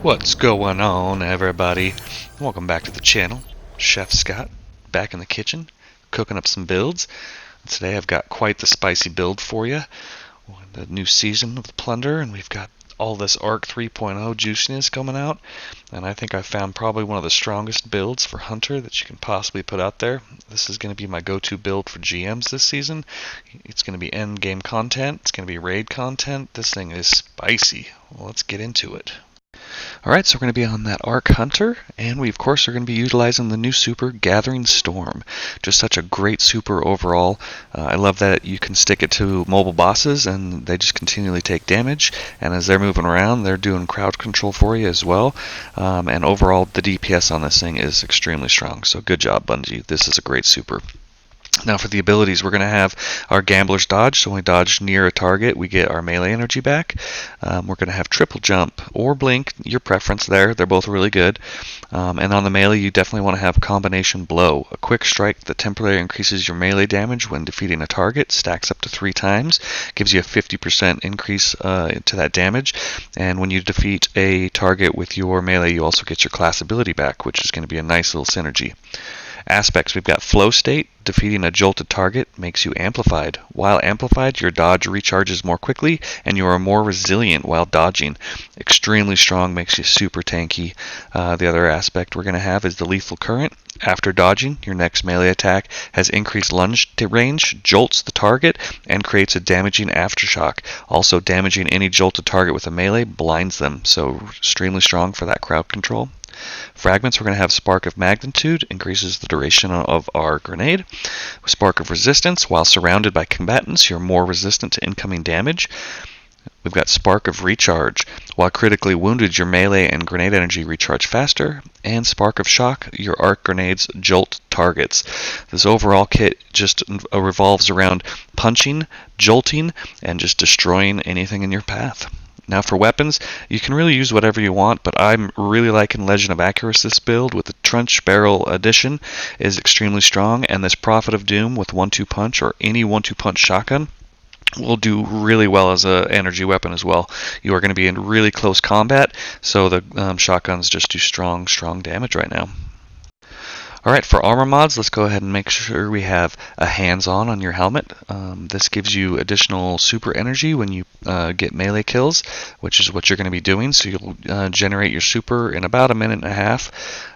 What's going on, everybody? Welcome back to the channel. Chefscott, back in the kitchen, cooking up some builds. Today I've got quite the spicy build for you. The new season of the Plunder, and we've got all this Arc 3.0 juiciness coming out. And I think I found probably one of the strongest builds for Hunter that you can possibly put out there. This is going to be my go-to build for GMs this season. It's going to be end game content. It's going to be raid content. This thing is spicy. Well, let's get into it. Alright, so we're going to be on that Arc Hunter, and we of course are going to be utilizing the new super Gathering Storm. Just such a great super overall. I love that you can stick it to mobile bosses and they just continually take damage, and as they're moving around they're doing crowd control for you as well. And overall the DPS on this thing is extremely strong, so good job Bungie. This is a great super. Now for the abilities, we're going to have our Gambler's Dodge, so when we dodge near a target, we get our melee energy back. We're going to have Triple Jump or Blink, your preference there. They're both really good. And on the melee, you definitely want to have Combination Blow, a quick strike that temporarily increases your melee damage when defeating a target, stacks up to 3 times, gives you a 50% increase to that damage. And when you defeat a target with your melee, you also get your class ability back, which is going to be a nice little synergy. Aspects, we've got Flow State. Defeating a jolted target makes you amplified. While amplified, your dodge recharges more quickly and you are more resilient while dodging. Extremely strong, makes you super tanky. The other aspect we're going to have is the Lethal Current. After dodging, your next melee attack has increased lunge range, jolts the target, and creates a damaging aftershock. Also, damaging any jolted target with a melee blinds them, so extremely strong for that crowd control. Fragments, we're going to have Spark of Magnitude, increases the duration of our grenade. Spark of Resistance, while surrounded by combatants, you're more resistant to incoming damage. We've got Spark of Recharge, while critically wounded, your melee and grenade energy recharge faster. And Spark of Shock, your arc grenades jolt targets. This overall kit just revolves around punching, jolting, and just destroying anything in your path. Now for weapons, you can really use whatever you want, but I'm really liking Legend of Accuracy this build with the Trench Barrel Edition is extremely strong, and this Prophet of Doom with 1-2 punch or any 1-2 punch shotgun will do really well as an energy weapon as well. You are going to be in really close combat, so the shotguns just do strong damage right now. Alright, for armor mods, let's go ahead and make sure we have a hands-on your helmet. This gives you additional super energy when you get melee kills, which is what you're going to be doing. So you'll generate your super in about a minute and a half.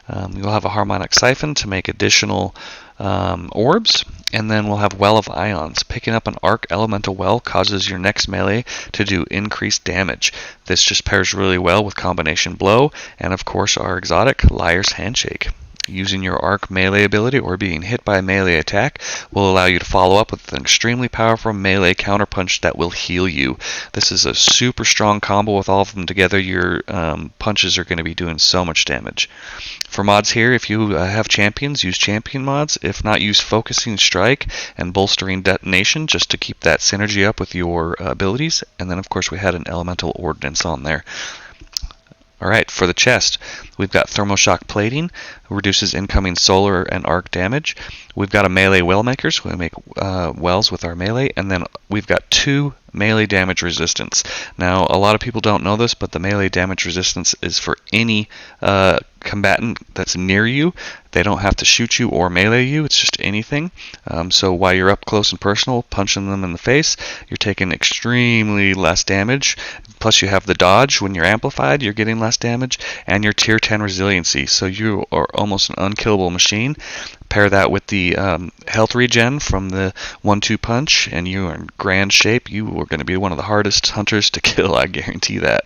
You'll have a harmonic siphon to make additional orbs, and then we'll have Well of Ions. Picking up an arc elemental well causes your next melee to do increased damage. This just pairs really well with Combination Blow, and of course our exotic Liar's Handshake. Using your arc melee ability or being hit by a melee attack will allow you to follow up with an extremely powerful melee counterpunch that will heal you. This is a super strong combo with all of them together. Your punches are going to be doing so much damage. For mods here, if you have champions, use champion mods. If not, use Focusing Strike and Bolstering Detonation just to keep that synergy up with your abilities. And then of course we had an Elemental Ordnance on there. Alright, for the chest, we've got Thermoshock Plating, reduces incoming solar and arc damage. We've got a melee well maker, so we make wells with our melee, and then we've got 2 melee damage resistance. Now, a lot of people don't know this, but the melee damage resistance is for any combatant that's near you. They don't have to shoot you or melee you, it's just anything. So while you're up close and personal, punching them in the face, you're taking extremely less damage. Plus you have the dodge. When you're amplified, you're getting less damage, and your tier 10 resiliency, so you are almost an unkillable machine. Pair that with the health regen from the 1-2 punch, and you are in grand shape. You are going to be one of the hardest hunters to kill, I guarantee that.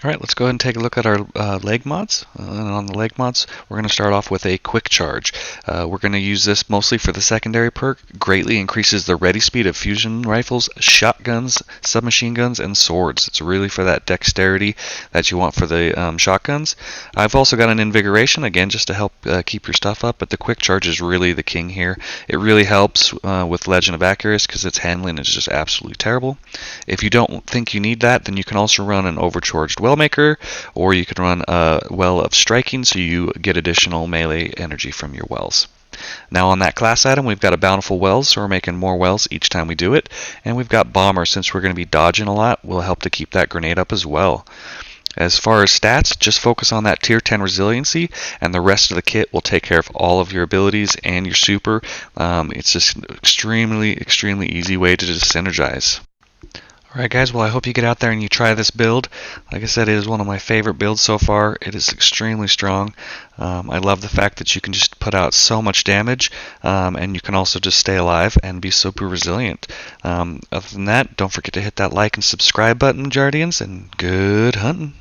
Alright, let's go ahead and take a look at our leg mods. And on the leg mods, we're going to start off with a quick charge. We're going to use this mostly for the secondary perk. Greatly increases the ready speed of fusion rifles, shotguns, submachine guns, and swords. It's really for that dexterity that you want for the shotguns. I've also got an invigoration, again, just to help keep your stuff up, but the quick charge is really the king here. It really helps with Legend of Accuracy because its handling is just absolutely terrible. If you don't think you need that, then you can also run an overcharged well maker, or you can run a well of striking so you get additional melee energy from your wells. Now on that class item, we've got a bountiful wells, so we're making more wells each time we do it, and we've got bomber. Since we're going to be dodging a lot, will help to keep that grenade up as well. As far as stats, just focus on that tier 10 resiliency, and the rest of the kit will take care of all of your abilities and your super. It's just an extremely easy way to just synergize. Alright guys, well I hope you get out there and you try this build. Like I said, it is one of my favorite builds so far. It is extremely strong. I love the fact that you can just put out so much damage, and you can also just stay alive and be super resilient. Other than that, don't forget to hit that like and subscribe button, Jardians, and good hunting!